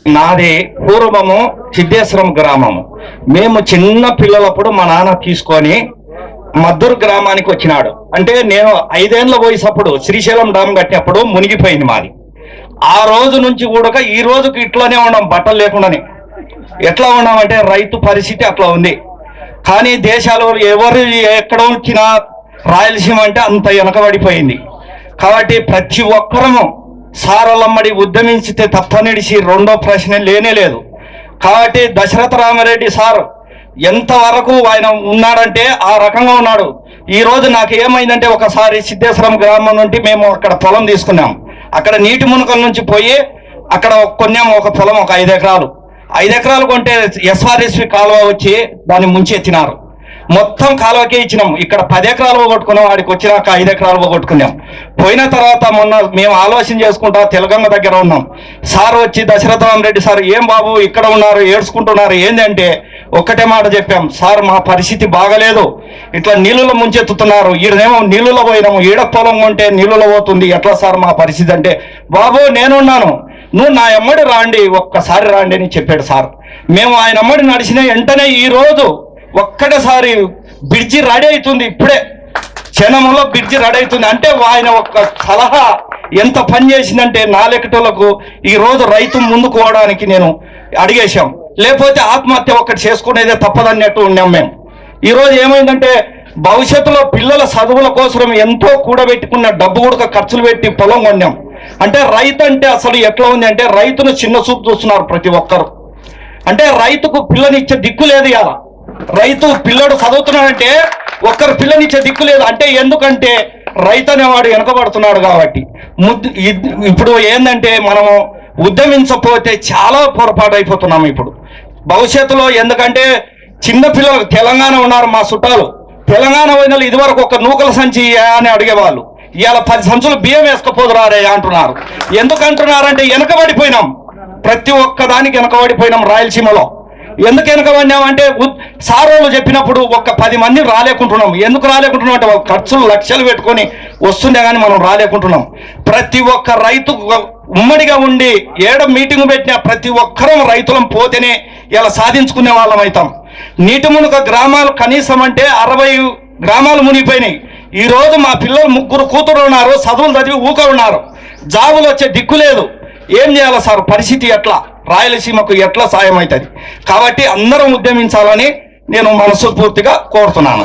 నాది పూర్వము సిద్ధేశ్వరం గ్రామము. మేము చిన్న పిల్లలప్పుడు మా నాన్న తీసుకొని మద్దూరు గ్రామానికి వచ్చినాడు. అంటే నేను 5 ఏళ్ళ వయసప్పుడు శ్రీశైలం డామ్ కట్టినప్పుడు మునిగిపోయింది మాది. ఆ రోజు నుంచి కూడా ఈ రోజుకి ఇట్లానే ఉన్నాం, బట్టలు లేకుండానే. ఎట్లా ఉన్నామంటే రైతు పరిస్థితి అట్లా ఉంది. కానీ దేశాలు ఎవరు ఎక్కడ వచ్చినా రాయలసీమ అంటే అంత వెనకబడిపోయింది. కాబట్టి ప్రతి ఒక్కరము సారలమ్మడి ఉద్యమించితే తప్పనిడిచి రెండో ప్రశ్న లేనే లేదు. కాబట్టి దశరథ రామరెడ్డి సార్ ఎంతవరకు ఆయన ఉన్నాడంటే ఆ రకంగా ఉన్నాడు. ఈ రోజు నాకు ఏమైందంటే ఒకసారి సిద్ధేశ్వరం గ్రామం నుండి మేము అక్కడ పొలం తీసుకున్నాం. అక్కడ నీటి మునకల నుంచి పోయి అక్కడ కొన్నాము ఒక పొలం, ఒక 5 ఎకరాలు. 5 ఎకరాలు కొంటే ఎస్ఆర్ఎస్వి కాలువ వచ్చి దాన్ని ముంచి ఎత్తినారు. మొత్తం కాలువకే ఇచ్చినాం. ఇక్కడ 10 ఎకరాలు పోగొట్టుకున్నాం, వాడికి వచ్చినాక 5 ఎకరాలు పోగొట్టుకున్నాం. పోయిన తర్వాత మొన్న మేము ఆలోచన చేసుకుంటా తెలంగాణ దగ్గర ఉన్నాం. సార్ వచ్చి దశరథ రామరెడ్డి సార్, ఏం బాబు ఇక్కడ ఉన్నారు ఏడ్చుకుంటున్నారు ఏంటంటే ఒక్కటే మాట చెప్పాం, సార్ మా పరిస్థితి బాగలేదు, ఇట్లా నీళ్ళలో ముంచెత్తుతున్నారు, ఈడనేమో నీళ్ళలో పోయినాము, ఈడ పొలం ఉంటే నీళ్ళలో పోతుంది, ఎట్లా సార్ మా పరిస్థితి అంటే, బాబు నేనున్నాను, నువ్వు నా ఎమ్మడి రాండి, ఒక్కసారి రాండి అని చెప్పాడు సార్. మేము ఆయన ఎమ్మడి నడిచిన వెంటనే ఈ రోజు ఒక్కటేసారి బ్రిడ్జి రెడీ అవుతుంది. ఇప్పుడే క్షణంలో బ్రిడ్జి రెడీ అవుతుంది. అంటే ఆయన ఒక్క సలహా ఎంత పని చేసిందంటే నా లెక్కటోళ్లకు ఈ రోజు రైతు ముందుకు పోవడానికి నేను అడిగేశాం. లేకపోతే ఆత్మహత్య ఒక్కటి చేసుకునేదే తప్పదన్నట్టు ఉన్నాం మేము. ఈరోజు ఏమైందంటే భవిష్యత్తులో పిల్లల చదువుల కోసం ఎంతో కూడబెట్టుకున్న డబ్బు కూడా ఖర్చులు పెట్టి పొలం కొన్నాం. అంటే రైతు అంటే అసలు ఎట్లా ఉంది అంటే రైతును చిన్న చూపు చూస్తున్నారు ప్రతి ఒక్కరు. అంటే రైతుకు పిల్లనిచ్చే దిక్కు లేదు. ఇలా రైతు పిల్లడు చదువుతున్నాడంటే ఒక్కరు పిల్లనిచ్చే దిక్కు లేదు. అంటే ఎందుకంటే రైతు అనేవాడు వెనకబడుతున్నాడు. కాబట్టి ఇప్పుడు ఏంటంటే మనము ఉద్యమించకపోతే చాలా పొరపాటు అయిపోతున్నాము ఇప్పుడు భవిష్యత్తులో. ఎందుకంటే చిన్న పిల్లలు తెలంగాణ ఉన్నారు మా చుట్టాలు, తెలంగాణ పోయిన ఇదివరకు ఒక నూకల సంచి అని అడిగేవాళ్ళు, ఇవాళ 10 సంచులు బియ్యం వేసుకపోదురారే అంటున్నారు. ఎందుకంటున్నారంటే వెనకబడిపోయినాం, ప్రతి ఒక్కదానికి వెనకబడిపోయినాం రాయలసీమలో. ఎందుకు వెనకబడినామంటే సారోళ్ళు చెప్పినప్పుడు ఒక 10 మంది రాలేకుంటున్నాం. ఎందుకు రాలేకుంటున్నాం అంటే ఖర్చులు లక్షలు పెట్టుకొని వస్తుండే కానీ మనం రాలేకుంటున్నాం. ప్రతి ఒక్క రైతు ఉమ్మడిగా ఉండి ఏడ మీటింగ్ పెట్టినా ప్రతి ఒక్కరం రైతులం పోతేనే ఇలా సాధించుకునే వాళ్ళం అవుతాం. నీటి మునుక గ్రామాలు కనీసం అంటే 60 గ్రామాలు మునిగిపోయినాయి. ఈ రోజు మా పిల్లలు 3 కూతురు ఉన్నారు, చదువులు చదివి ఊక ఉన్నారు, జాబులు వచ్చే దిక్కు లేదు. ఏం చేయాలి సార్? పరిస్థితి ఎట్లా? రాయలసీమకు ఎట్లా సాయం అవుతుంది? కాబట్టి అందరం ఉద్యమించాలని నేను మనస్ఫూర్తిగా కోరుతున్నాను.